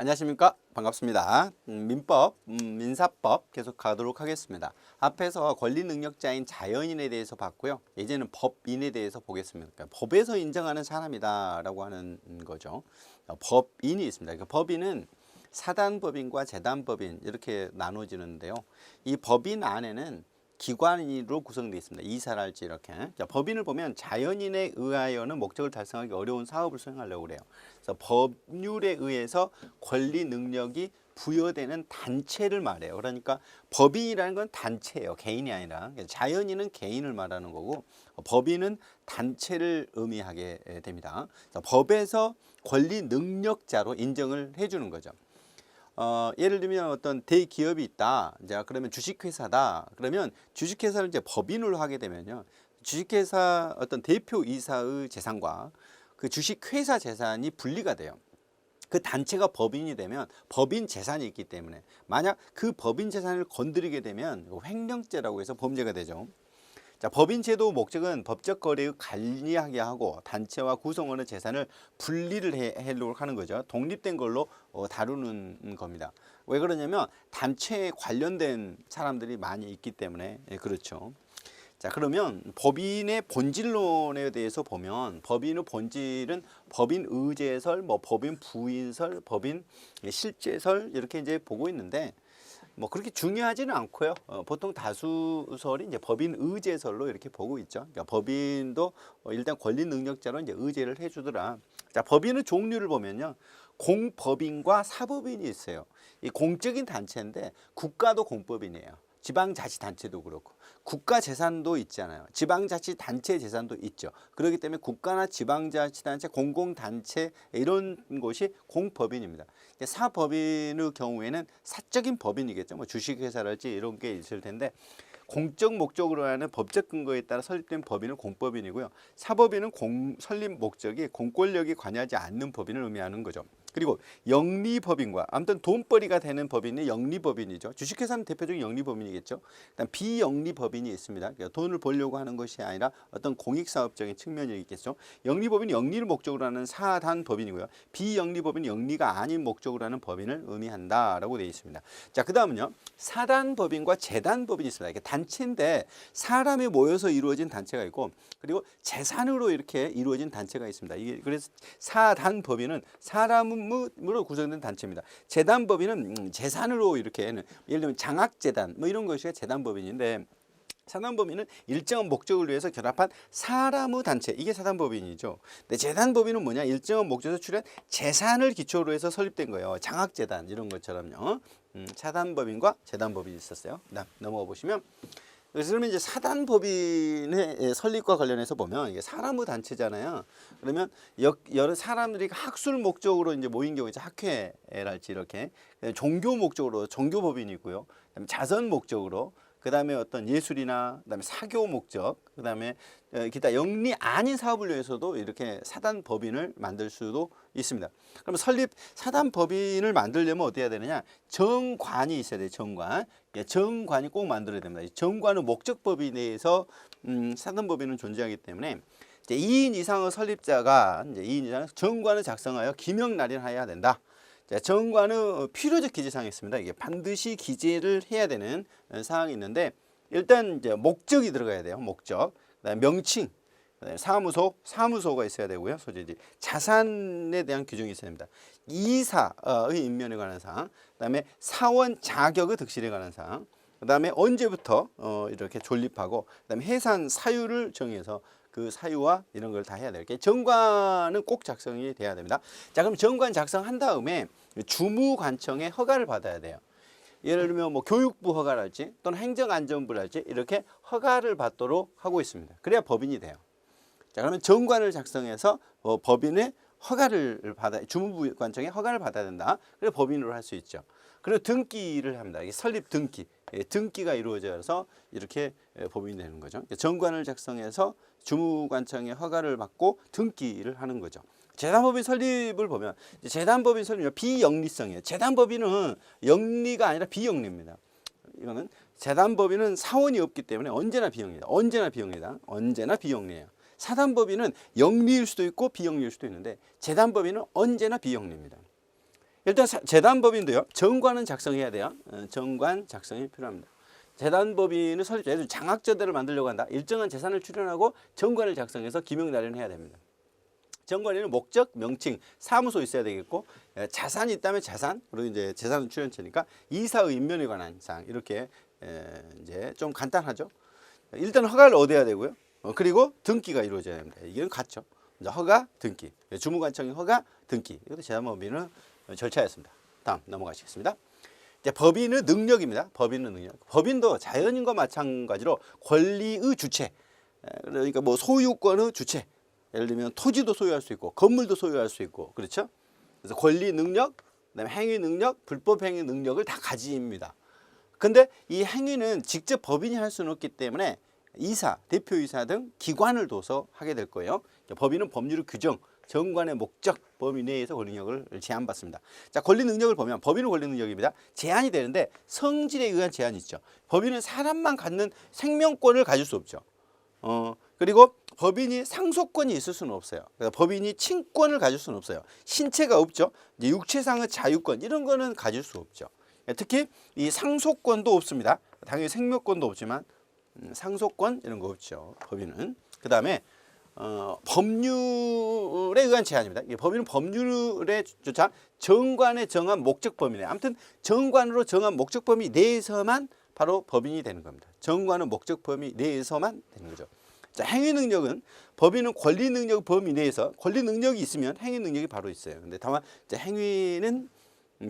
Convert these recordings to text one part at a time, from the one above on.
안녕하십니까? 반갑습니다. 민법, 민사법 계속 가도록 하겠습니다. 앞에서 권리능력자인 자연인에 대해서 봤고요. 이제는 법인에 대해서 보겠습니다. 그러니까 법에서 인정하는 사람이다라고 하는 거죠. 법인이 있습니다. 그러니까 법인은 사단법인과 재단법인 이렇게 나눠지는데요. 이 법인 안에는 기관으로 구성되어 있습니다. 이사랄지 이렇게. 자, 법인을 보면 자연인에 의하여는 목적을 달성하기 어려운 사업을 수행하려고 그래요. 그래서 법률에 의해서 권리 능력이 부여되는 단체를 말해요. 그러니까 법인이라는 건 단체예요. 개인이 아니라. 자연인은 개인을 말하는 거고 법인은 단체를 의미하게 됩니다. 그래서 법에서 권리 능력자로 인정을 해주는 거죠. 예를 들면 어떤 대기업이 있다. 자, 그러면 주식회사다. 그러면 주식회사를 이제 법인으로 하게 되면요. 주식회사 어떤 대표이사의 재산과 그 주식회사 재산이 분리가 돼요. 그 단체가 법인이 되면 법인 재산이 있기 때문에 만약 그 법인 재산을 건드리게 되면 횡령죄라고 해서 범죄가 되죠. 자, 법인제도 목적은 법적 거래를 관리하게 하고 단체와 구성원의 재산을 분리를 하려고 하는 거죠. 독립된 걸로 다루는 겁니다. 왜 그러냐면 단체에 관련된 사람들이 많이 있기 때문에 그렇죠. 자, 그러면 법인의 본질론에 대해서 보면 법인의 본질은 법인 의제설, 뭐 법인 부인설, 법인 실제설 이렇게 이제 보고 있는데 뭐 그렇게 중요하지는 않고요. 보통 다수설이 이제 법인 의제설로 이렇게 보고 있죠. 그러니까 법인도 일단 권리 능력자로 이제 의제를 해주더라. 자, 법인의 종류를 보면요, 공법인과 사법인이 있어요. 이 공적인 단체인데 국가도 공법인이에요. 지방자치단체도 그렇고 국가 재산도 있잖아요. 지방자치단체 재산도 있죠. 그렇기 때문에 국가나 지방자치단체, 공공단체 이런 곳이 공법인입니다. 사법인의 경우에는 사적인 법인이겠죠. 뭐 주식회사랄지 이런 게 있을 텐데 공적 목적으로 하는 법적 근거에 따라 설립된 법인은 공법인이고요. 사법인은 설립 목적이 공권력이 관여하지 않는 법인을 의미하는 거죠. 그리고 영리법인과 아무튼 돈벌이가 되는 법인이 영리법인이죠. 주식회사는 대표적인 영리법인이겠죠. 일단 비영리법인이 있습니다. 그러니까 돈을 벌려고 하는 것이 아니라 어떤 공익사업적인 측면이 있겠죠. 영리법인은 영리를 목적으로 하는 사단법인이고요. 비영리법인은 영리가 아닌 목적으로 하는 법인을 의미한다라고 되어 있습니다. 자, 그 다음은요, 사단법인과 재단법인이 있습니다. 이게 단체인데 사람이 모여서 이루어진 단체가 있고 그리고 재산으로 이렇게 이루어진 단체가 있습니다. 이게 그래서 사단법인은 사람으로 구성된 단체입니다. 재단법인은 재산으로 이렇게 예를 들면 장학재단 뭐 이런 것이 재단법인인데 사단법인은 일정한 목적을 위해서 결합한 사람의 단체, 이게 사단법인이죠. 근데 재단법인은 뭐냐? 일정한 목적에서 출현 재산을 기초로 해서 설립된 거예요. 장학재단 이런 것처럼요. 사단법인과 재단법인이 있었어요. 넘어가 보시면 그래서 그러면 이제 사단법인의 설립과 관련해서 보면 이게 사람의 단체잖아요. 그러면 여러 사람들이 학술 목적으로 이제 모인 경우 이제 학회랄지 이렇게 종교 목적으로 종교법인이 있고요. 그다음에 자선 목적으로 그다음에 어떤 예술이나 그다음에 사교 목적, 그다음에 기타 영리 아닌 사업을 위해서도 이렇게 사단 법인을 만들 수도 있습니다. 그럼 설립 사단 법인을 만들려면 어떻게 해야 되느냐? 정관이 있어야 돼요. 정관. 정관이 꼭 만들어야 됩니다. 정관은 목적 법인에 의해서 사단 법인은 존재하기 때문에 이제 2인 이상의 설립자가 이제 2인 이상 정관을 작성하여 기명 날인하여야 된다. 자, 정관의 필요적 기재사항이 있습니다. 이게 반드시 기재를 해야 되는 사항이 있는데 일단 이제 목적이 들어가야 돼요. 목적. 그다음에 명칭, 그다음에 사무소가 있어야 되고요. 소재지. 자산에 대한 규정이 있어야 됩니다. 이사의 임명에 관한 사항, 그다음에 사원 자격의 득실에 관한 사항, 그다음에 언제부터 이렇게 존립하고, 그다음에 해산 사유를 정해서 그 사유와 이런 걸 다 해야 돼요. 정관은 꼭 작성이 돼야 됩니다. 자, 그럼 정관 작성한 다음에 주무관청의 허가를 받아야 돼요. 예를 들면 뭐 교육부 허가랄지 또는 행정안전부랄지 이렇게 허가를 받도록 하고 있습니다. 그래야 법인이 돼요. 자, 그러면 정관을 작성해서 법인의 허가를 주무관청의 허가를 받아야 된다. 그래 법인으로 할 수 있죠. 그리고 등기를 합니다. 이게 설립 등기, 등기가 이루어져서 이렇게 법인이 되는 거죠. 정관을 작성해서 주무관청의 허가를 받고 등기를 하는 거죠. 재단법인 설립을 보면 재단법인 설립은 비영리성이에요. 재단법인은 영리가 아니라 비영리입니다. 이거는 재단법인은 사원이 없기 때문에 언제나 비영리다. 언제나 비영리다. 언제나 비영리예요. 사단법인은 영리일 수도 있고 비영리일 수도 있는데 재단법인은 언제나 비영리입니다. 일단 재단법인도요. 정관은 작성해야 돼요. 정관 작성이 필요합니다. 재단법인은 설립자, 예를 들어 장학저대를 만들려고 한다. 일정한 재산을 출연하고 정관을 작성해서 기명 날연해야 됩니다. 정관에는 목적, 명칭, 사무소 있어야 되겠고, 자산이 있다면 자산, 그리고 이제 재산 출연처니까 이사의 임명에 관한 사항, 이렇게 이제 좀 간단하죠. 일단 허가를 얻어야 되고요. 그리고 등기가 이루어져야 됩니다. 이건 같죠. 허가, 등기, 주무관청의 허가, 등기. 이것도 재단법인은 절차였습니다. 다음 넘어가시겠습니다. 이제 법인의 능력입니다. 법인의 능력. 법인도 자연인과 마찬가지로 권리의 주체, 그러니까 뭐 소유권의 주체. 예를 들면 토지도 소유할 수 있고 건물도 소유할 수 있고 그렇죠. 그래서 권리 능력, 그다음에 행위 능력, 불법 행위 능력을 다 가집니다. 근데 이 행위는 직접 법인이 할 수는 없기 때문에 이사, 대표이사 등 기관을 둬서 하게 될 거예요. 법인은 법률의 규정, 정관의 목적 범위 내에서 권리 능력을 제한받습니다. 자, 권리 능력을 보면 법인의 권리 능력입니다. 제한이 되는데 성질에 의한 제한이 있죠. 법인은 사람만 갖는 생명권을 가질 수 없죠. 그리고 법인이 상속권이 있을 수는 없어요. 그래서 법인이 친권을 가질 수는 없어요. 신체가 없죠. 이제 육체상의 자유권 이런 거는 가질 수 없죠. 특히 이 상속권도 없습니다. 당연히 생명권도 없지만 상속권 이런 거 없죠. 법인은. 그 다음에 법률에 의한 제한입니다. 법인은 법률에 조차 정관에 정한 목적 범위 내. 아무튼 정관으로 정한 목적 범위 내에서만 바로 법인이 되는 겁니다. 정관의 목적 범위 내에서만 되는 거죠. 자, 행위 능력은 법인은 권리 능력 범위 내에서 권리 능력이 있으면 행위 능력이 바로 있어요. 근데 다만 이제 행위는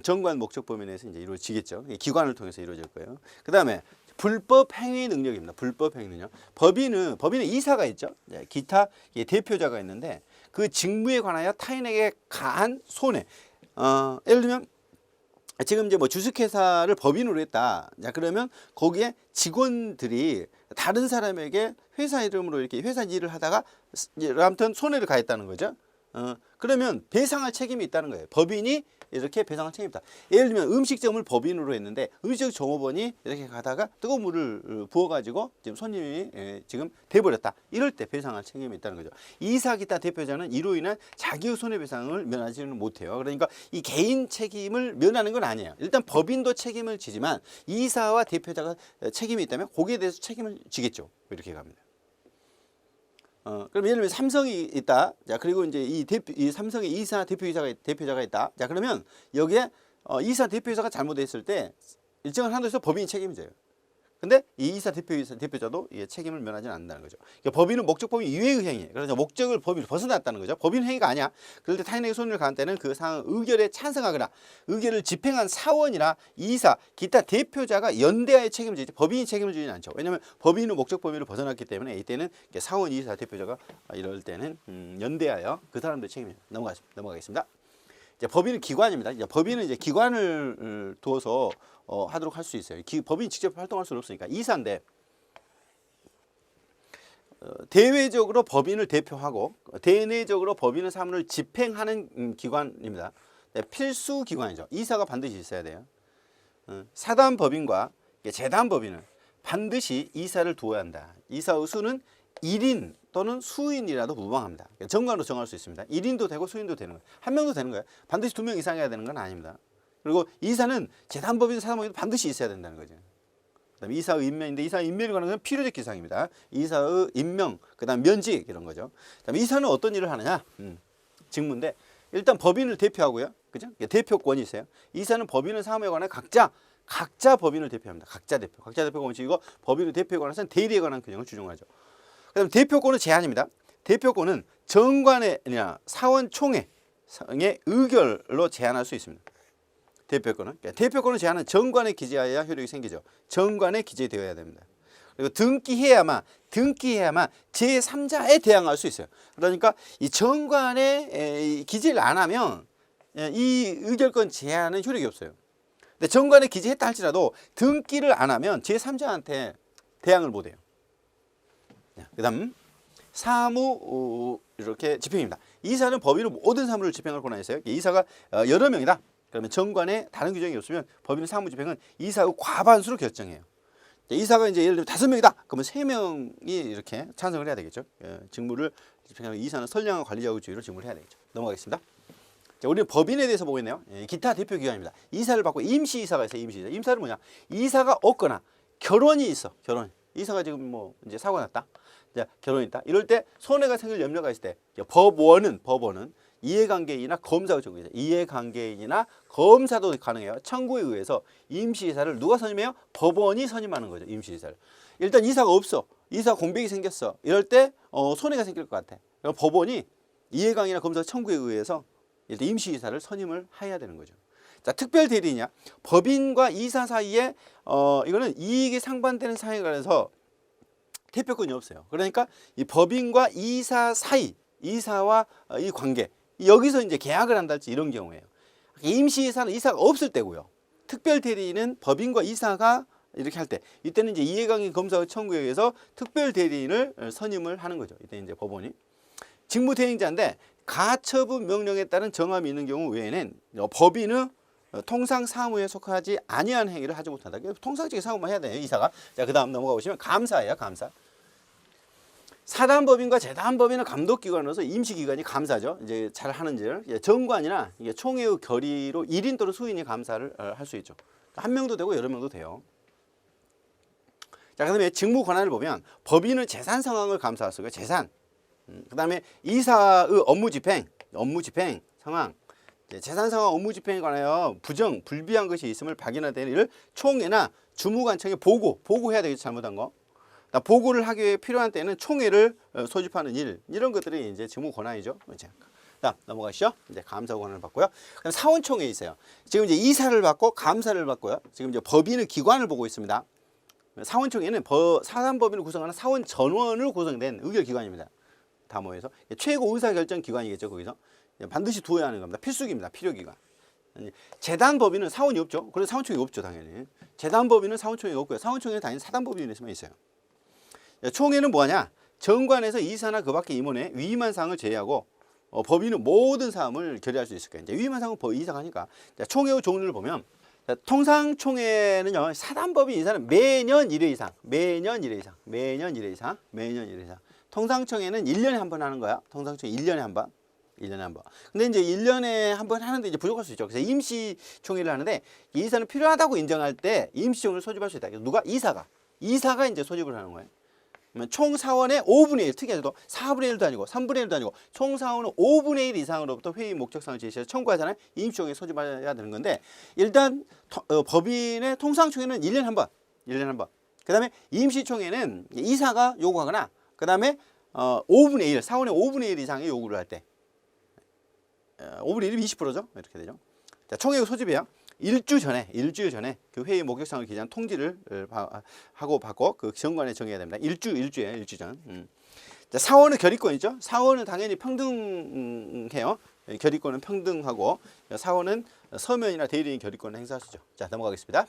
정관 목적 범위 내에서 이제 이루어지겠죠. 기관을 통해서 이루어질 거예요. 그 다음에 불법 행위 능력입니다. 불법 행위 능력. 법인은 이사가 있죠. 기타 대표자가 있는데 그 직무에 관하여 타인에게 가한 손해. 예를 들면 지금 이제 뭐 주식회사를 법인으로 했다. 자, 그러면 거기에 직원들이 다른 사람에게 회사 이름으로 이렇게 회사 일을 하다가 아무튼 손해를 가했다는 거죠. 그러면 배상할 책임이 있다는 거예요. 법인이 이렇게 배상할 책임이 있다. 예를 들면 음식점을 법인으로 했는데 음식점 종업원이 이렇게 가다가 뜨거운 물을 부어가지고 지금 손님이 지금 돼버렸다. 이럴 때 배상할 책임이 있다는 거죠. 이사 기타 대표자는 이로 인한 자기의 손해배상을 면하지는 못해요. 그러니까 이 개인 책임을 면하는 건 아니에요. 일단 법인도 책임을 지지만 이사와 대표자가 책임이 있다면 거기에 대해서 책임을 지겠죠. 이렇게 갑니다. 그럼 예를 들면 삼성이 있다. 자, 그리고 이제 이 삼성의 이사 대표자가 있다. 자, 그러면 여기에 이사 대표이사가 잘못했을 때 일정한 한도에서 법인이 책임져요. 근데 이 이사 대표자도 책임을 면하지는 않는다는 거죠. 그러니까 법인은 목적 범위 이외의 행위. 그래서 목적을 범위를 벗어났다는 거죠. 법인 행위가 아니야. 그럴 때 타인에게 손해를 가한 때는 그 상황 의결에 찬성하거나 의결을 집행한 사원이나 이사, 기타 대표자가 연대하에 책임을 지지 법인이 책임을 지지는 않죠. 왜냐하면 법인은 목적 범위를 벗어났기 때문에 이때는 사원, 이사, 대표자가 이럴 때는 연대하여 그 사람들 책임을 넘어가겠습니다. 이제 법인은 기관입니다. 이제 법인은 이제 기관을 두어서 하도록 할 수 있어요. 법인이 직접 활동할 수는 없으니까 이사인데 대외적으로 법인을 대표하고 대내적으로 법인의 사무를 집행하는 기관입니다. 네, 필수 기관이죠. 이사가 반드시 있어야 돼요. 사단 법인과 재단 법인은 반드시 이사를 두어야 한다. 이사의 수는 1인 또는 수인이라도 무방합니다. 정관으로 정할 수 있습니다. 1인도 되고 수인도 되는 거예요. 한 명도 되는 거예요. 반드시 2명 이상해야 되는 건 아닙니다. 그리고 이사는 재단법인, 사단법인도 반드시 있어야 된다는 거죠. 그다음에 이사의 임명인데 이사의 임명에 관한 건 필요적 기사입니다. 이사의 임명, 그다음 면직 이런 거죠. 그다음에 이사는 어떤 일을 하느냐? 직무인데 일단 법인을 대표하고요, 그죠? 대표권이 있어요. 이사는 법인의 사무에 관한 각자 법인을 대표합니다. 각자 대표가 원칙이고 법인의 대표에 관해서는 대리에 관한 규정을 주장하죠. 그다음 대표권은 제한입니다. 대표권은 정관이나 사원총회의 의결로 제한할 수 있습니다. 대표권은 제한은 정관에 기재하여야 효력이 생기죠. 정관에 기재되어야 됩니다. 그리고 등기해야만 제3자에 대항할 수 있어요. 그러니까 이 정관에 기재를 안 하면 이 의결권 제한은 효력이 없어요. 근데 정관에 기재했다 할지라도 등기를 안 하면 제3자한테 대항을 못 해요. 그다음 사무 이렇게 집행입니다. 이사는 법인은 모든 사무를 집행할 권한이 있어요. 이사가 여러 명이다. 그러면 정관에 다른 규정이 없으면 법인 사무 집행은 이사의 과반수로 결정해요. 이사가 이제 예를 들면 5명이다. 그러면 3명이 이렇게 찬성을 해야 되겠죠. 직무를 집행하는 이사는 선량한 관리자의 주의로 직무를 해야 되겠죠. 넘어가겠습니다. 자, 우리는 법인에 대해서 보겠네요. 예, 기타 대표 기관입니다. 이사를 받고 임시이사가 있어요. 임시이사. 임사는 뭐냐? 이사가 없거나 결혼이 있어. 결혼. 이사가 지금 뭐 이제 사고 났다. 이제 결혼이 있다. 이럴 때 손해가 생길 염려가 있을 때 법원은 이해관계인이나 검사가 정해져. 이해관계인이나 검사도 가능해요. 청구에 의해서 임시이사를 누가 선임해요? 법원이 선임하는 거죠. 임시이사를. 일단 이사가 없어. 이사 공백이 생겼어. 이럴 때 손해가 생길 것 같아. 그럼 법원이 이해관계나 검사 청구에 의해서 일단 임시이사를 선임을 해야 되는 거죠. 자, 특별 대리인이냐? 법인과 이사 사이에 이거는 이익이 상반되는 사항에 관해서 대표권이 없어요. 그러니까 이 법인과 이사 사이, 이사와 이 관계 여기서 이제 계약을 한달지 이런 경우예요. 임시이사는 이사가 없을 때고요. 특별 대리인은 법인과 이사가 이렇게 할 때 이때는 이제 이해관계 검사 청구에 의해서 특별 대리인을 선임을 하는 거죠. 이때 이제 법원이 직무대행자인데 가처분 명령에 따른 정함이 있는 경우 외에는 법인은 통상 사무에 속하지 아니한 행위를 하지 못한다. 통상적인 사무만 해야 돼요. 이사가. 자, 그다음 넘어가 보시면 감사예요. 감사. 사단법인과 재단법인은 감독기관으로서 임시기관이 감사죠. 이제 잘 하는지를 정관이나 이게 총회의 결의로 1인 또는 수인이 감사를 할 수 있죠. 한 명도 되고 여러 명도 돼요. 자, 그다음에 직무 권한을 보면 법인은 재산 상황을 감사할 수 있고요. 재산. 그다음에 이사의 업무 집행 상황. 재산 상황 업무 집행에 관하여 부정, 불비한 것이 있음을 발견할 때는 이를 총회나 주무관청에 보고해야 되겠죠. 잘못한 거. 보고를 하기 위해 필요한 때는 총회를 소집하는 일, 이런 것들이 이제 직무 권한이죠. 자, 넘어가시죠. 이제 감사 권한을 받고요. 그다음 사원총회에 있어요. 지금 이제 이사를 받고 감사를 받고요. 지금 이제 법인의 기관을 보고 있습니다. 사원총회는 사단법인을 구성하는 사원 전원으로 구성된 의결기관입니다. 다 모여서 최고 의사결정 기관이겠죠. 거기서 반드시 두어야 하는 겁니다. 필수기입니다. 필요기관. 재단법인은 사원이 없죠. 그래서 사원총회 없죠. 당연히. 재단법인은 사원총회가 없고요. 사원총회는 당연히 사단법인에서만 있어요. 총회는 뭐하냐? 정관에서 이사나 그 밖의 임원의 위임한 사항을 제외하고 법인은 모든 사항을 결의할 수 있을 거예요. 이제 위임한 사항은 이사가 하니까. 자, 총회의 종류를 보면 통상 총회는요. 사단법인 이사는 매년 1회 이상. 통상 총회는 1년에 한 번 하는 거야. 통상 총회 1년에 한 번. 근데 이제 1년에 한 번 하는데 이제 부족할 수 있죠. 그래서 임시 총회를 하는데 이사는 필요하다고 인정할 때 임시 총회를 소집할 수 있다. 그래서 누가? 이사가 이제 소집을 하는 거예요. 총 사원의 5분의 1, 특이하게도 4분의 1도 아니고 3분의 1도 아니고 총 사원은 5분의 1 이상으로부터 회의 목적상을 제시해서 청구하잖아요. 임시총회 소집해야 되는 건데 일단 법인의 통상총회는 1년에 한 번. 그 다음에 임시총회는 이사가 요구하거나 그 다음에 5분의 1, 사원의 5분의 1 이상의 요구를 할 때 5분의 1이면 20%죠. 이렇게 되죠. 자, 총회 소집이에요. 일주 전에 그 회의 목적상을 기재한 통지를 하고 받고 그 정관에 정해야 됩니다. 일주 전. 자, 사원은 결의권이죠. 사원은 당연히 평등해요. 결의권은 평등하고 사원은 서면이나 대리인 결의권을 행사하시죠. 자, 넘어가겠습니다.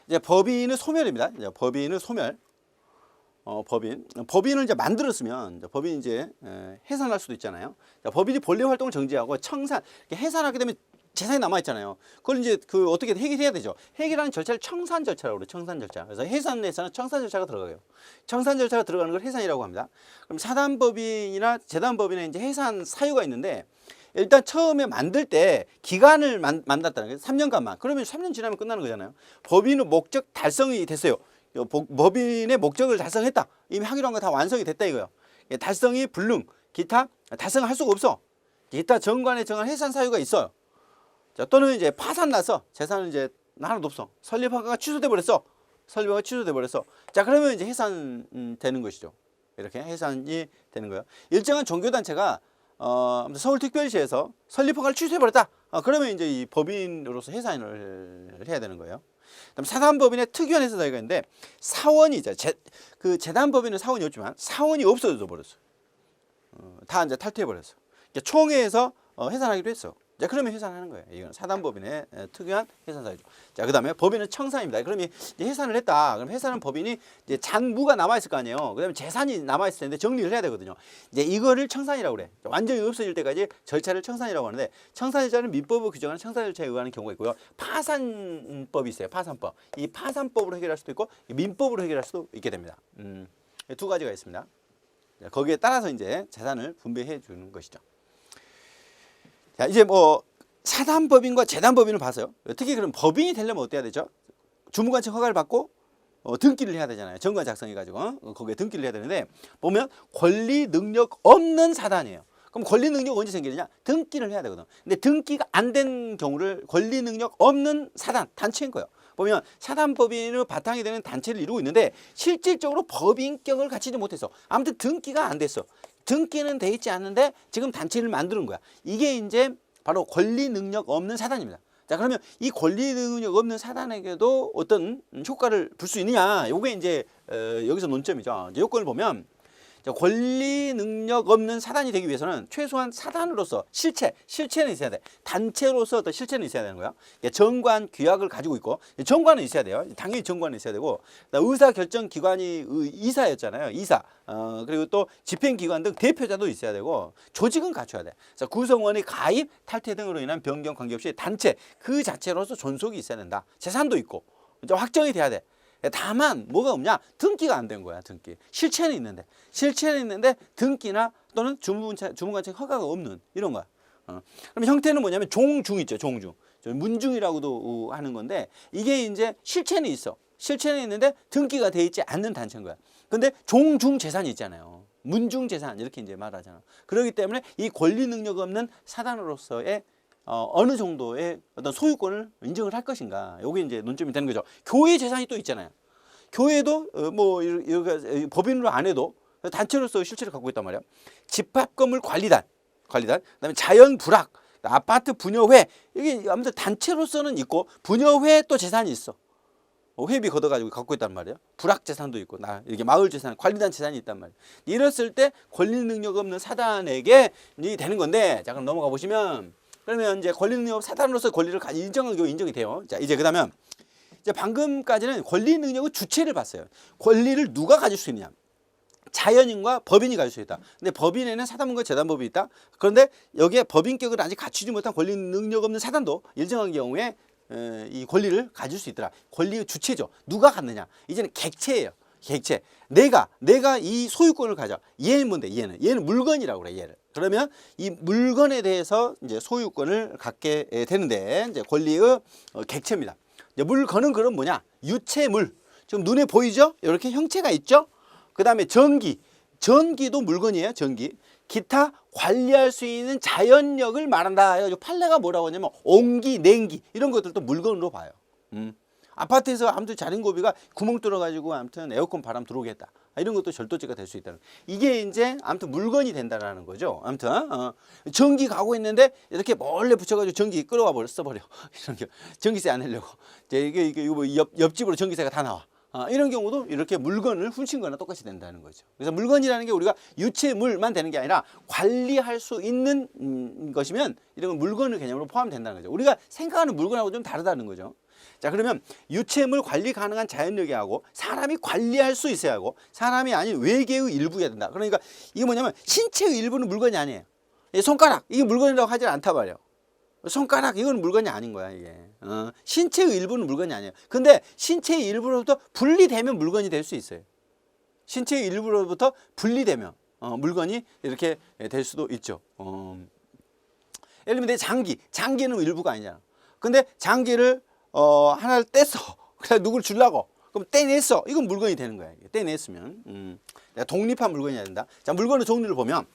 이제 법인은 소멸입니다. 이제 법인은 소멸. 법인을 이제 만들었으면 법인이 이제 해산할 수도 있잖아요. 자, 법인이 본래 활동을 정지하고 해산하게 되면 재산이 남아 있잖아요. 그걸 이제 어떻게 해결해야 되죠. 해결하는 절차를 청산 절차라고 그래요. 청산 절차. 그래서 해산에서는 청산 절차가 들어가요. 청산 절차가 들어가는 걸 해산이라고 합니다. 그럼 사단법인이나 재단법인에 이제 해산 사유가 있는데 일단 처음에 만들 때 기간을 만났다는 거예요. 3년간만. 그러면 3년 지나면 끝나는 거잖아요. 법인은 목적 달성이 됐어요. 법인의 목적을 달성했다. 이미 하기로 한 거 다 완성이 됐다 이거예요. 달성이 불능, 기타 달성할 수가 없어. 기타 정관에 정한 해산 사유가 있어요. 자, 또는 이제 파산 나서 재산은 이제 하나도 없어. 설립허가가 취소돼 버렸어. 자, 그러면 이제 해산 되는 것이죠. 이렇게 해산이 되는 거예요. 일정한 종교단체가 서울특별시에서 설립허가를 취소해 버렸다. 그러면 이제 이 법인으로서 해산을 해야 되는 거예요. 그다음 사단법인의 특이한 해산 사유가 있는데 사원이 이제 재단법인은 사원이 없지만 사원이 없어져 버렸어. 다 이제 탈퇴해 버렸어. 총회에서 해산하기로 했어. 자, 그러면 해산하는 거예요. 이건 사단법인의 특이한 해산 사유죠. 자, 그다음에 법인은 청산입니다. 그러면 이제 해산을 했다. 그럼 해산은 법인이 이제 잔무가 남아 있을 거 아니에요. 그다음에 재산이 남아 있을 텐데 정리를 해야 되거든요. 이제 이거를 청산이라고 그래. 완전히 없어질 때까지 절차를 청산이라고 하는데 청산 절차는 민법을 규정하는 청산 절차에 의하는 경우가 있고요. 파산법이 있어요. 파산법. 이 파산법으로 해결할 수도 있고 민법으로 해결할 수도 있게 됩니다. 두 가지가 있습니다. 거기에 따라서 이제 재산을 분배해 주는 것이죠. 자, 이제 뭐 사단법인과 재단법인을 봐서요. 특히 그럼 법인이 되려면 어때야 되죠? 주무관청 허가를 받고 등기를 해야 되잖아요. 정관 작성해가지고 거기에 등기를 해야 되는데 보면 권리 능력 없는 사단이에요. 그럼 권리 능력 언제 생기느냐? 등기를 해야 되거든. 근데 등기가 안 된 경우를 권리 능력 없는 사단, 단체인 거예요. 보면 사단법인으로 바탕이 되는 단체를 이루고 있는데 실질적으로 법인격을 갖추지 못해서 아무튼 등기가 안 됐어. 등기는 돼 있지 않는데 지금 단체를 만드는 거야. 이게 이제 바로 권리 능력 없는 사단입니다. 자, 그러면 이 권리 능력 없는 사단에게도 어떤 효과를 불 수 있느냐? 요게 이제 여기서 논점이죠. 이제 요건을 보면 권리 능력 없는 사단이 되기 위해서는 최소한 사단으로서 실체는 있어야 돼. 단체로서 어떤 실체는 있어야 되는 거야. 정관 규약을 가지고 있고 정관은 있어야 돼요. 당연히 정관은 있어야 되고 의사 결정 기관이 이사였잖아요. 이사. 그리고 또 집행기관 등 대표자도 있어야 되고 조직은 갖춰야 돼. 자, 구성원의 가입, 탈퇴 등으로 인한 변경 관계없이 단체 그 자체로서 존속이 있어야 된다. 재산도 있고 이제 확정이 돼야 돼. 다만 뭐가 없냐? 등기가 안 된 거야. 등기. 실체는 있는데 등기나 또는 주무관청 허가가 없는 이런 거야. 그럼 형태는 뭐냐면 종중 있죠. 종중. 문중이라고도 하는 건데 이게 이제 실체는 있어. 실체는 있는데 등기가 돼 있지 않는 단체인 거야. 근데 종중 재산이 있잖아요. 문중 재산 이렇게 이제 말하잖아. 그렇기 때문에 이 권리 능력 없는 사단으로서의 어느 정도의 어떤 소유권을 인정을 할 것인가. 요게 이제 논점이 되는 거죠. 교회 재산이 또 있잖아요. 교회도 뭐 법인으로 안 해도 단체로서 실체를 갖고 있단 말이야. 집합건물 관리단, 그다음에 자연불악, 아파트 분여회 이게 아무튼 단체로서는 있고 분여회 또 재산이 있어. 회비 걷어가지고 갖고 있단 말이에요. 불악 재산도 있고 이렇게 마을 재산, 관리단 재산이 있단 말이에요. 이랬을 때 권리 능력 없는 사단에게 되는 건데, 자 그럼 넘어가 보시면 그러면 이제 권리 능력 사단으로서 권리를 인정한 경우 인정이 돼요. 자 이제 그다음에 이제 방금까지는 권리 능력의 주체를 봤어요. 권리를 누가 가질 수 있냐? 자연인과 법인이 가질 수 있다. 근데 법인에는 사단법인과 재단법이 있다. 그런데 여기에 법인격을 아직 갖추지 못한 권리 능력 없는 사단도 일정한 경우에 이 권리를 가질 수 있더라. 권리의 주체죠. 누가 갖느냐? 이제는 객체예요. 객체. 내가 이 소유권을 가져. 얘는 뭔데? 얘는 물건이라고 그래. 얘를. 그러면 이 물건에 대해서 이제 소유권을 갖게 되는데 이제 권리의 객체입니다. 이제 물건은 그럼 뭐냐? 유체물. 지금 눈에 보이죠? 이렇게 형체가 있죠? 그 다음에 전기도 물건이에요. 전기. 기타 관리할 수 있는 자연력을 말한다. 해가지고 판례가 뭐라고 하냐면 온기, 냉기 이런 것들도 물건으로 봐요. 아파트에서 아무튼 자린고비가 구멍 뚫어가지고 아무튼 에어컨 바람 들어오게 했다. 이런 것도 절도죄가 될 수 있다는. 이게 이제 아무튼 물건이 된다라는 거죠. 아무튼 전기 가고 있는데 이렇게 몰래 붙여가지고 전기 끌어와 써버려. 이런 게 전기세 안 내려고. 이게 뭐 옆집으로 전기세가 다 나와. 이런 경우도 이렇게 물건을 훔친 거나 똑같이 된다는 거죠. 그래서 물건이라는 게 우리가 유체물만 되는 게 아니라 관리할 수 있는 것이면 이런 건 물건의 개념으로 포함된다는 거죠. 우리가 생각하는 물건하고 좀 다르다는 거죠. 자 그러면 유체물 관리 가능한 자연력이 하고 사람이 관리할 수 있어야 하고 사람이 아닌 외계의 일부여야 된다. 그러니까 이게 뭐냐면 신체의 일부는 물건이 아니에요. 손가락 이게 물건이라고 하지 않다 말이에요. 손가락 이건 물건이 아닌 거야 이게. 신체의 일부는 물건이 아니에요. 근데 신체의 일부로부터 분리되면 물건이 될 수 있어요. 신체의 일부로부터 분리되면 물건이 이렇게 될 수도 있죠. 예를 들면 내 장기는 일부가 아니잖아. 근데 장기를 하나를 뗐어. 그래서 누구를 주려고. 그럼 떼냈어. 이건 물건이 되는 거야. 떼냈으면. 독립한 물건이어야 된다. 자, 물건의 종류를 보면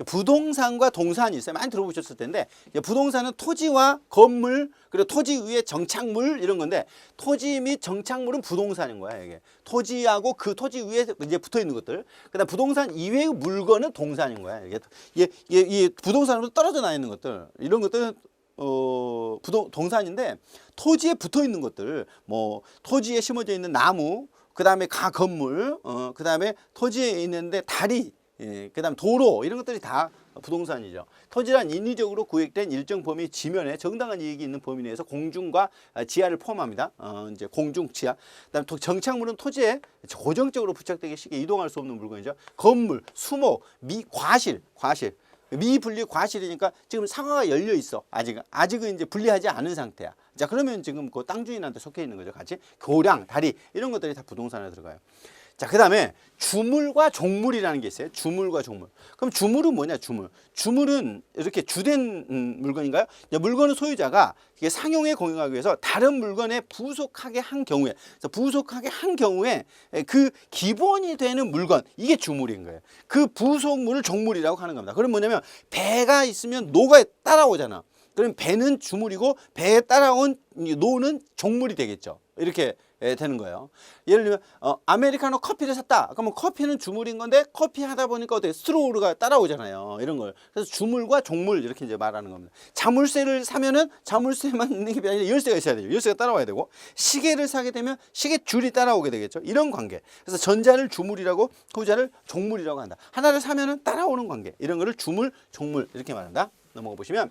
부동산과 동산이 있어요. 많이 들어보셨을 텐데 부동산은 토지와 건물 그리고 토지 위에 정착물 이런 건데 토지 및 정착물은 부동산인 거야. 이게 토지하고 그 토지 위에 이제 붙어 있는 것들. 그다음 부동산 이외의 물건은 동산인 거야. 이게 부동산으로 떨어져 나 있는 것들 이런 것들은 동산인데 토지에 붙어 있는 것들 뭐 토지에 심어져 있는 나무 그다음에 건물 그다음에 토지에 있는데 다리 그다음 도로 이런 것들이 다 부동산이죠. 토지란 인위적으로 구획된 일정 범위 지면에 정당한 이익이 있는 범위 내에서 공중과 지하를 포함합니다. 이제 공중, 지하. 그다음 정착물은 토지에 고정적으로 부착되기 쉽게 이동할 수 없는 물건이죠. 건물, 수목, 과실. 미분리 과실이니까 지금 상하가 열려 있어. 아직은 이제 분리하지 않은 상태야. 자 그러면 지금 그 땅 주인한테 속해 있는 거죠. 같이 교량, 다리 이런 것들이 다 부동산에 들어가요. 자 그다음에 주물과 종물이라는 게 있어요. 주물과 종물. 그럼 주물은 뭐냐? 주물은 이렇게 주된 물건인가요? 물건의 소유자가 이게 상용에 공용하기 위해서 다른 물건에 부속하게 한 경우에, 그래서 부속하게 한 경우에 그 기본이 되는 물건, 이게 주물인 거예요. 그 부속물을 종물이라고 하는 겁니다. 그럼 뭐냐면 배가 있으면 노가 따라오잖아. 그럼 배는 주물이고 배에 따라온 노는 종물이 되겠죠. 이렇게 되는 거예요. 예를 들면 아메리카노 커피를 샀다. 그러면 커피는 주물인 건데 커피 하다 보니까 어떻게 스트로우가 따라오잖아요. 이런 걸. 그래서 주물과 종물 이렇게 이제 말하는 겁니다. 자물쇠를 사면은 자물쇠만 있는 게 아니라 열쇠가 있어야 돼요. 열쇠가 따라와야 되고 시계를 사게 되면 시계 줄이 따라오게 되겠죠. 이런 관계. 그래서 전자를 주물이라고 후자를 종물이라고 한다. 하나를 사면은 따라오는 관계. 이런 거를 주물, 종물 이렇게 말한다. 넘어가 보시면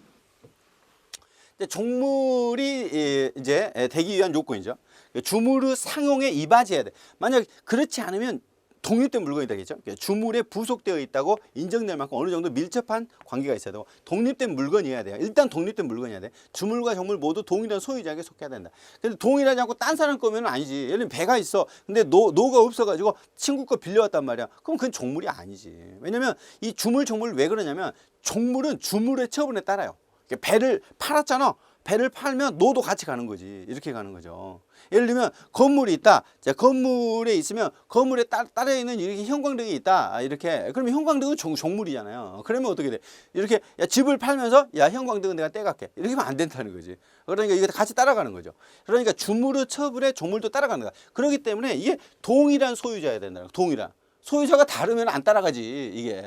종물이 이제 되기 위한 요건이죠. 주물의 상용에 이바지해야 돼. 만약 그렇지 않으면 독립된 물건이 되겠죠. 주물에 부속되어 있다고 인정될 만큼 어느 정도 밀접한 관계가 있어야 되고 독립된 물건이어야 돼요. 일단 독립된 물건이어야 돼. 주물과 종물 모두 동일한 소유자에게 속해야 된다. 근데 동일하지 않고 딴 사람 거면 아니지. 예를 들면 배가 있어. 근데 노가 없어가지고 친구 거 빌려왔단 말이야. 그럼 그건 종물이 아니지. 왜냐면 이 주물, 종물 왜 그러냐면 종물은 주물의 처분에 따라요. 배를 팔았잖아. 배를 팔면 노도 같이 가는 거지. 이렇게 가는 거죠. 예를 들면 건물이 있다. 자, 건물에 있으면 건물에 따라 있는 이렇게 형광등이 있다. 이렇게 그러면 형광등은 종물이잖아요. 그러면 어떻게 돼? 이렇게 야, 집을 팔면서 야 형광등은 내가 떼갈게. 이렇게 하면 안 된다는 거지. 그러니까 이게 같이 따라가는 거죠. 그러니까 주물의 처분에 종물도 따라가는 거야. 그렇기 때문에 이게 동일한 소유자여야 된다는 거야. 동일한. 소유자가 다르면 안 따라가지. 이게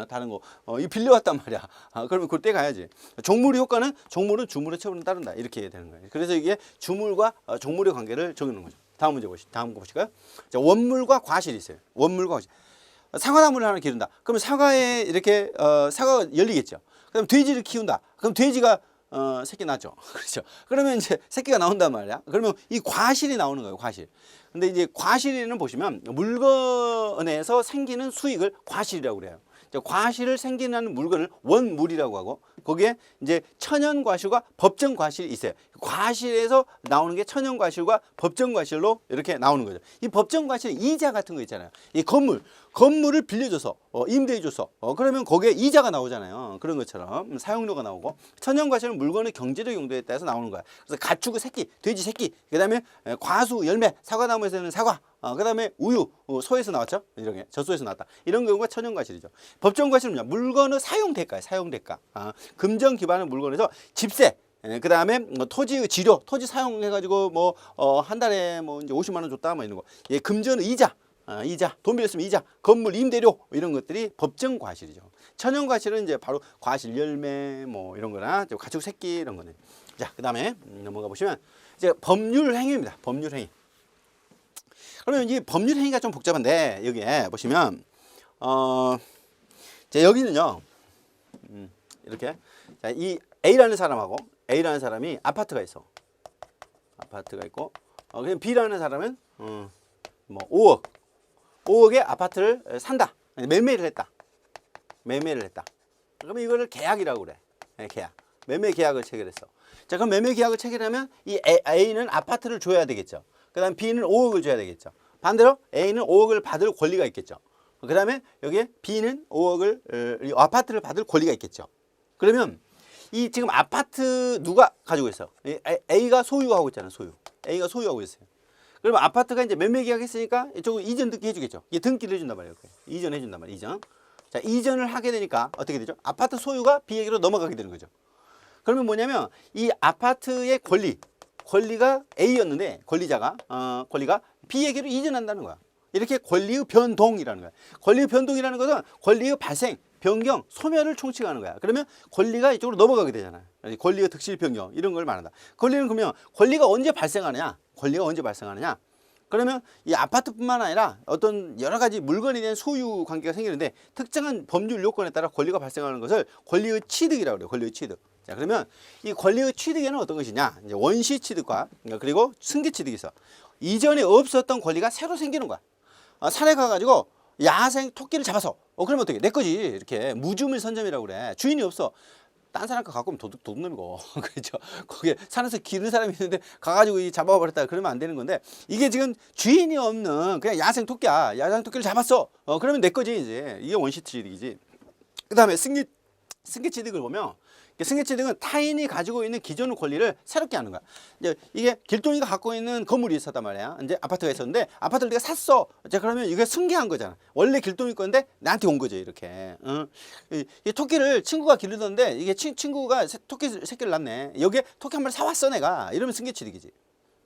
다른 거 이 빌려왔단 말이야. 그러면 그걸 떼가야지. 종물의 효과는 종물은 주물의 처분에 따른다. 이렇게 되는 거예요. 그래서 이게 주물과 종물의 관계를 정하는 거죠. 다음 문제 다음 거 보실까요? 자, 원물과 과실이 있어요. 원물과 과실. 사과나무를 하나 기른다. 그러면 사과에 이렇게 사과가 열리겠죠. 그럼 돼지를 키운다. 그럼 돼지가 새끼 낳죠. 그렇죠. 그러면 이제 새끼가 나온단 말이야. 그러면 이 과실이 나오는 거예요. 과실. 근데 이제 과실에는 보시면 물건에서 생기는 수익을 과실이라고 그래요. 과실을 생기는 물건을 원물이라고 하고 거기에 이제 천연과실과 법정과실이 있어요. 과실에서 나오는 게 천연과실과 법정과실로 이렇게 나오는 거죠. 이 법정과실은 이자 같은 거 있잖아요. 이 건물을 빌려줘서 임대해줘서 그러면 거기에 이자가 나오잖아요. 그런 것처럼 사용료가 나오고 천연과실은 물건의 경제적 용도에 따라서 나오는 거야. 그래서 가축의 새끼, 돼지 새끼, 그다음에 과수, 열매, 사과나무에서는 사과, 그다음에 우유, 소에서 나왔죠. 이런 게 젖소에서 나왔다. 이런 경우가 천연과실이죠. 법정과실은 뭐냐? 물건의 사용대가예요. 사용대가. 금전 기반의 물건에서 집세, 그 다음에 토지의 지료, 토지 사용해가지고 뭐 한 달에 뭐 이제 50만 원 줬다 뭐 이런 거. 예, 금전의 이자, 이자, 돈 빌렸으면 이자, 건물 임대료 이런 것들이 법정 과실이죠. 천연 과실은 이제 바로 과실 열매 뭐 이런 거나 가축 새끼 이런 거네. 자, 그 다음에 넘어가 보시면 이제 법률 행위입니다. 법률 행위. 그러면 이 법률 행위가 좀 복잡한데 여기에 보시면 자, 여기는요. 이렇게 자, 이 A라는 사람하고 A라는 사람이 아파트가 있어. 아파트가 있고 그냥 B라는 사람은 뭐 5억의 아파트를 산다. 매매를 했다. 매매를 했다. 그러면 이거를 계약이라고 그래. 네, 계약. 매매 계약을 체결했어. 자, 그럼 매매 계약을 체결하면 이 A는 아파트를 줘야 되겠죠. 그다음 B는 5억을 줘야 되겠죠. 반대로 A는 5억을 받을 권리가 있겠죠. 그다음에 여기에 B는 5억을 아파트를 받을 권리가 있겠죠. 그러면 이 지금 아파트 누가 가지고 있어? A가 소유하고 있잖아. 소유. A가 소유하고 있어요. 그러면 아파트가 이제 매매 계약했으니까 이쪽은 이전 등기 해주겠죠. 이게 등기를 해준단 말이에요. 이전 해준단 말이에요. 이전. 자, 이전을 하게 되니까 어떻게 되죠? 아파트 소유가 B에게로 넘어가게 되는 거죠. 그러면 뭐냐면 이 아파트의 권리가 A였는데 권리자가 권리가 B에게로 이전한다는 거야. 이렇게 권리의 변동이라는 거야. 권리의 변동이라는 것은 권리의 발생, 변경, 소멸을 총칙하는 거야. 그러면 권리가 이쪽으로 넘어가게 되잖아요. 권리의 득실 변경 이런 걸 말한다. 권리는 그러면 권리가 언제 발생하느냐? 권리가 언제 발생하느냐? 그러면 이 아파트뿐만 아니라 어떤 여러 가지 물건에 대한 소유 관계가 생기는데 특정한 법률 요건에 따라 권리가 발생하는 것을 권리의 취득이라고 그래요. 권리의 취득. 자, 그러면 이 권리의 취득에는 어떤 것이냐? 이제 원시 취득과 그리고 승계 취득이 있어. 이전에 없었던 권리가 새로 생기는 거야. 산에 가가지고 야생 토끼를 잡아서 그러면 어떻게 내 거지 이렇게 무주물 선점이라고 그래. 주인이 없어. 딴 사람 거 갖고 오면 도둑놈이고 그렇죠. 거기에 산에서 기르는 사람이 있는데 가가지고 이 잡아버렸다 그러면 안 되는 건데 이게 지금 주인이 없는 그냥 야생 토끼야. 야생 토끼를 잡았어. 그러면 내 거지 이제. 이게 원시 취득이지. 그다음에 승계 취득을 보면 승계 취득은 타인이 가지고 있는 기존의 권리를 새롭게 하는 거야. 이제 이게 길동이가 갖고 있는 건물이 있었단 말이야. 이제 아파트가 있었는데 아파트를 네가 샀어. 자 그러면 이게 승계한 거잖아. 원래 길동이 건데 나한테 온 거죠 이렇게. 이 토끼를 친구가 기르던데 이게 친구가 토끼 새끼를 낳네. 여기에 토끼 한 마리 사왔어 내가. 이러면 승계 취득이지.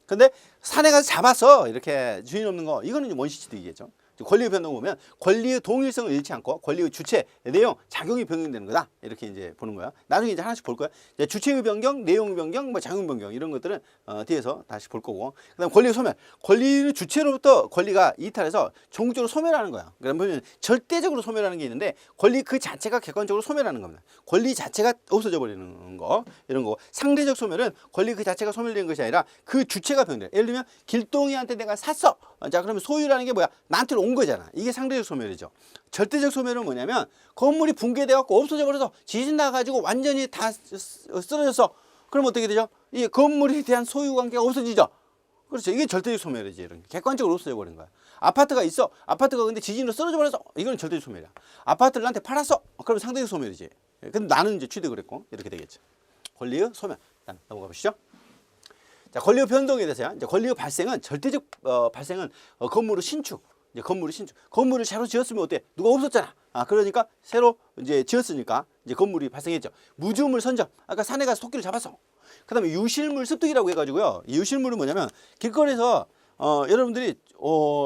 근데 산에 가서 잡았어 이렇게 주인 없는 거. 이거는 원시 취득이겠죠. 권리의 변동 보면 권리의 동일성을 잃지 않고 권리의 주체, 내용, 작용이 변경되는 거다. 이렇게 이제 보는 거야. 나중에 이제 하나씩 볼 거야. 이제 주체의 변경, 내용의 변경, 뭐 작용 변경 이런 것들은 뒤에서 다시 볼 거고. 그다음 권리의 소멸. 권리의 주체로부터 권리가 이탈해서 종국적으로 소멸하는 거야. 그러면 절대적으로 소멸하는 게 있는데 권리 그 자체가 객관적으로 소멸하는 겁니다. 권리 자체가 없어져 버리는 거 이런 거. 상대적 소멸은 권리 그 자체가 소멸되는 것이 아니라 그 주체가 변돼. 예를 들면 길동이한테 내가 샀어. 자 그러면 소유라는 게 뭐야? 나한테 온 거잖아. 이게 상대적 소멸이죠. 절대적 소멸은 뭐냐면 건물이 붕괴돼 갖고 없어져 버려서 지진 나 가지고 완전히 다 쓰러졌어. 그럼 어떻게 되죠? 이 건물에 대한 소유 관계가 없어지죠. 그렇죠. 이게 절대적 소멸이지. 이런 게. 객관적으로 없어져 버린 거야. 아파트가 있어. 아파트가 근데 지진으로 쓰러져 버려서 이건 절대적 소멸이야. 아파트를 나한테 팔았어. 그럼 상대적 소멸이지. 근데 나는 이제 취득을 했고 이렇게 되겠죠. 권리의 소멸. 일단 넘어가 보시죠. 자, 권리의 변동에 대해서요. 이제 권리의 발생은 절대적 발생은 건물의 신축. 이제 건물을 새로 지었으면 어때? 누가 없었잖아. 그러니까 새로 이제 지었으니까 이제 건물이 발생했죠. 무주물 선정. 아까 산에 가서 토끼를 잡았어. 그다음에 유실물 습득이라고 해가지고요. 이 유실물은 뭐냐면 길거리에서 여러분들이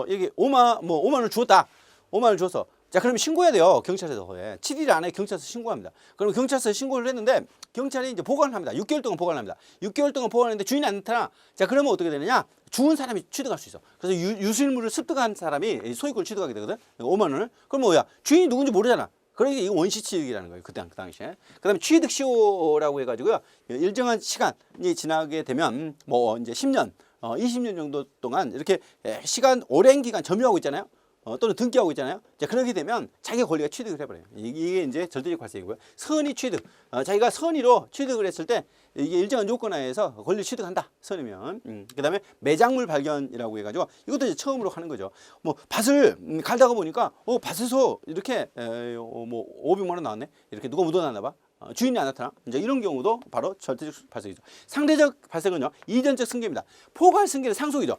여기 5만 원을 주었다. 5만 원을 줬어. 자, 그러면 신고해야 돼요. 경찰에서. 7일 안에 경찰서 신고합니다. 그럼 경찰서에 신고를 했는데 경찰이 이제 보관을 합니다. 6개월 동안 보관을 합니다. 6개월 동안 보관했는데 주인이 안 나타나. 자, 그러면 어떻게 되느냐? 죽은 사람이 취득할 수 있어. 그래서 유실물을 습득한 사람이 소유권을 취득하게 되거든. 5만 원을. 그럼 뭐야? 주인이 누군지 모르잖아. 그러니까 이거 원시 취득이라는 거예요. 그 당시에. 그다음에 취득 시효라고 해가지고요. 일정한 시간이 지나게 되면 뭐 이제 10년, 20년 정도 동안 이렇게 시간 오랜 기간 점유하고 있잖아요. 또는 등기하고 있잖아요. 자, 그렇게 되면 자기가 권리가 취득을 해버려요. 이게 이제 절대적 발생이고요. 선의 취득. 자기가 선의로 취득을 했을 때 이게 일정한 요건 하에서 권리 취득한다. 선이면. 그 다음에 매작물 발견이라고 해가지고 이것도 이제 처음으로 하는 거죠. 뭐 밭을 갈다가 보니까 밭에서 이렇게 뭐 500만 원 나왔네. 이렇게 누가 묻어놨나 봐. 주인이 안 나타나. 이제 이런 경우도 바로 절대적 발생이죠. 상대적 발생은요. 이전적 승계입니다. 포괄 승계는 상속이죠.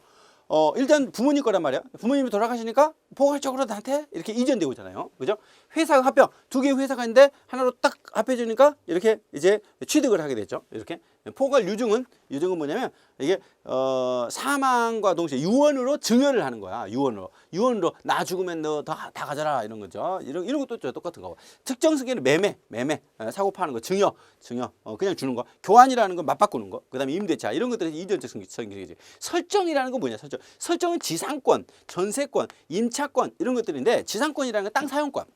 일단 부모님 거란 말이야. 부모님이 돌아가시니까 포괄적으로 나한테 이렇게 이전되고 있잖아요. 그죠? 회사 합병. 두 개의 회사가 있는데 하나로 딱 합해지니까 이렇게 이제 취득을 하게 됐죠. 이렇게. 포괄 유증은 뭐냐면 이게 사망과 동시에 유언으로 증여를 하는 거야. 유언으로 나 죽으면 너 다 가져라 이런 거죠. 이런 것도 똑같은 거고. 특정 승계는 매매 사고 파는 거, 증여 그냥 주는 거. 교환이라는 건 맞바꾸는 거. 그다음에 임대차 이런 것들이 이전적 승계지. 설정이라는 건 뭐냐? 설정은 지상권, 전세권, 임차권 이런 것들인데 지상권이라는 건 땅 사용권.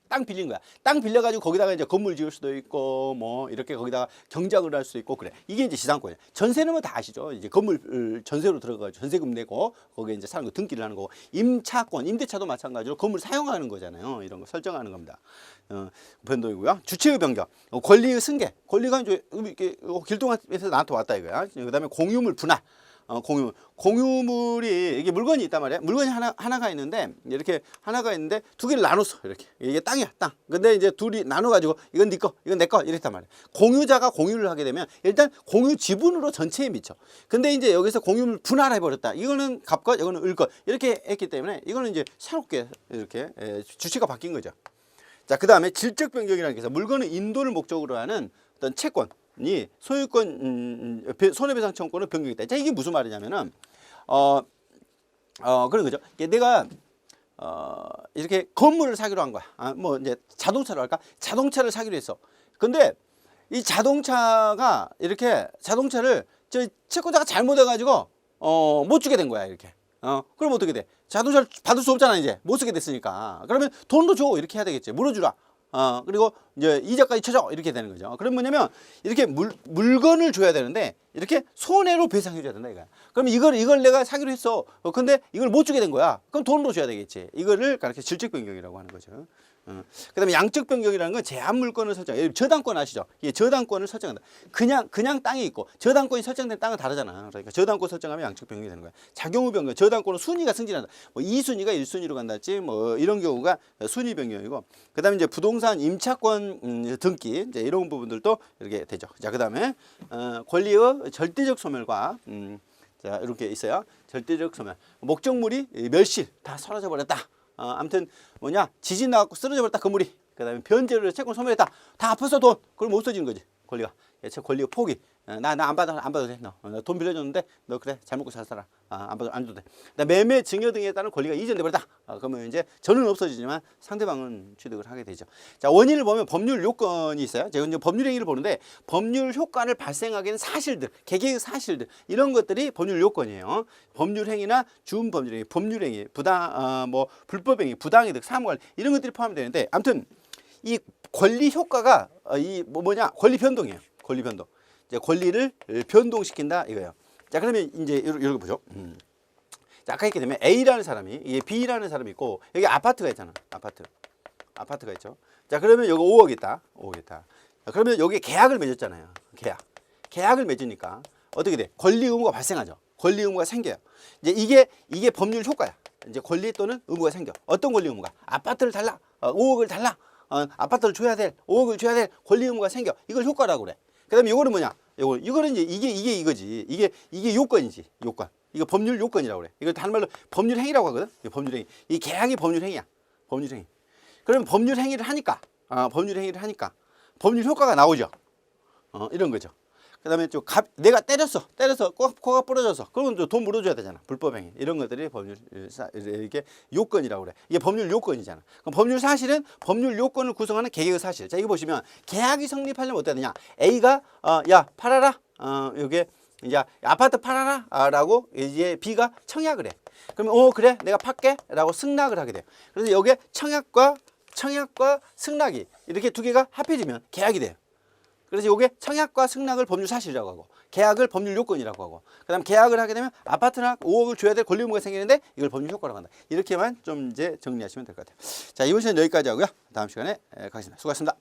땅 빌린 거야. 땅 빌려가지고 거기다가 이제 건물 지을 수도 있고 뭐 이렇게 거기다가 경작을 할 수도 있고 그래. 이게 이제 지상권이야. 전세는 뭐 다 아시죠? 이제 건물 전세로 들어가서 전세금 내고 거기에 이제 사는 거 등기를 하는 거고 임차권, 임대차도 마찬가지로 건물 사용하는 거잖아요. 이런 거 설정하는 겁니다. 변동이고요. 주체의 변경, 권리의 승계. 권리가 이제 이렇게 길동에서 나한테 왔다 이거야. 그다음에 공유물 분할. 공유물이 이게 물건이 있단 말이야. 물건이 하나가 있는데 이렇게 하나가 있는데 두 개를 나눴어. 이렇게 이게 땅이야, 땅. 근데 이제 둘이 나눠가지고 이건 네 거, 이건 내 거 이랬단 말이야. 공유자가 공유를 하게 되면 일단 공유 지분으로 전체에 미쳐. 근데 이제 여기서 공유물 분할해 버렸다. 이거는 갑것, 이거는 을것 이렇게 했기 때문에 이거는 이제 새롭게 이렇게 주체가 바뀐 거죠. 자, 그 다음에 질적 변경이라는 게 있어. 물건의 인도를 목적으로 하는 어떤 채권. 이 소유권 손해배상 청구권을 변경했다. 자, 이게 무슨 말이냐면은 그런 거죠. 내가 이렇게 건물을 사기로 한 거야. 뭐 이제 자동차를 할까? 자동차를 사기로 했어. 근데 이 자동차가 이렇게 자동차를 저 채권자가 잘못해 가지고 못 주게 된 거야, 이렇게. 그럼 어떻게 돼? 자동차를 받을 수 없잖아, 이제. 못 쓰게 됐으니까. 그러면 돈도 줘. 이렇게 해야 되겠지. 물어주라. 그리고 이제 이자까지 쳐줘 이렇게 되는 거죠. 그럼 뭐냐면 이렇게 물건을 줘야 되는데 이렇게 손해로 배상해줘야 된다 이거야. 그럼 이걸 내가 사기로 했어. 근데 이걸 못 주게 된 거야. 그럼 돈으로 줘야 되겠지. 이거를 그렇게 질적 변경이라고 하는 거죠. 그다음에 양적 변경이라는 건 제한 물건을 설정. 저당권 아시죠? 이 저당권을 설정한다. 그냥 땅이 있고 저당권이 설정된 땅은 다르잖아. 그러니까 저당권 설정하면 양적 변경이 되는 거야. 작용후 변경. 저당권은 순위가 승진한다. 뭐 2순위가 1순위로 간다지 뭐 이런 경우가 순위 변경이고. 그다음에 이제 부동산 임차권 등기 이제 이런 부분들도 이렇게 되죠. 자, 그다음에 권리의 절대적 소멸과 자, 이렇게 있어요. 절대적 소멸. 목적물이 멸실 다 사라져 버렸다. 아무튼 뭐냐 지진 나갖고 쓰러져 버렸다 건물이. 그다음에 변제를 채권 소멸했다. 다 아파서 돈. 그럼 못 써지는 거지 권리가. 권리가 포기. 나 안 받아도 돼. 너 돈 빌려줬는데 너 그래 잘 먹고 잘 살아. 안 줘도 돼. 매매 증여 등에 따른 권리가 이전돼 버렸다. 그러면 이제 저는 없어지지만 상대방은 취득을 하게 되죠. 자, 원인을 보면 법률 요건이 있어요. 제가 이제 법률 행위를 보는데 법률 효과를 발생하게 하는 사실들, 개개의 사실들 이런 것들이 법률 요건이에요. 법률 행위나 준법률 행위, 법률 행위, 뭐 불법 행위, 부당이득, 사무관리 이런 것들이 포함되는데 아무튼 이 권리 효과가 뭐냐 권리 변동이에요. 권리 변동. 이제 권리를 변동시킨다 이거예요. 자, 그러면 이제 이렇게 보죠. 자, 아까 이렇게 되면 A라는 사람이 이게 B라는 사람이 있고 여기 아파트가 있잖아. 아파트가 있죠. 자, 그러면 여기 5억 있다. 5억 있다. 자, 그러면 여기 계약을 맺었잖아요. 계약을 맺으니까 어떻게 돼? 권리 의무가 발생하죠. 권리 의무가 생겨요. 이제 이게 법률 효과야. 이제 권리 또는 의무가 생겨. 어떤 권리 의무가? 아파트를 달라. 5억을 달라. 아파트를 줘야 될 5억을 줘야 될 권리 의무가 생겨. 이걸 효과라고 그래. 그다음에 이거는 뭐냐? 이거는 이제 이게 이거지. 이게 요건이지. 요건. 이거 법률 요건이라고 그래. 이거 다른 말로 법률 행위라고 하거든. 법률 행위. 이 계약이 법률 행위야. 법률 행위. 그러면 법률 행위를 하니까 법률 효과가 나오죠. 이런 거죠. 그다음에 좀 내가 때려서 코가 부러져서 그러면 좀 돈 물어줘야 되잖아. 불법 행위 이런 것들이 법률 이게 요건이라고 그래. 이게 법률 요건이잖아. 그럼 법률 사실은 법률 요건을 구성하는 개개의 사실. 자, 이거 보시면 계약이 성립하려면 어떻게 되냐? A가 야 팔아라. 여기 이제 아파트 팔아라라고 이제 B가 청약을 해. 그러면 그래 내가 팔게라고 승낙을 하게 돼. 그래서 여기에 청약과 승낙이 이렇게 두 개가 합해지면 계약이 돼요. 그래서 이게 청약과 승낙을 법률 사실이라고 하고 계약을 법률 요건이라고 하고 그다음 계약을 하게 되면 아파트나 5억을 줘야 될 권리 의무가 생기는데 이걸 법률 효과라고 한다. 이렇게 좀 이제 정리하시면 될 것 같아요. 자, 이번 시간은 여기까지 하고요. 다음 시간에 가겠습니다. 수고하셨습니다.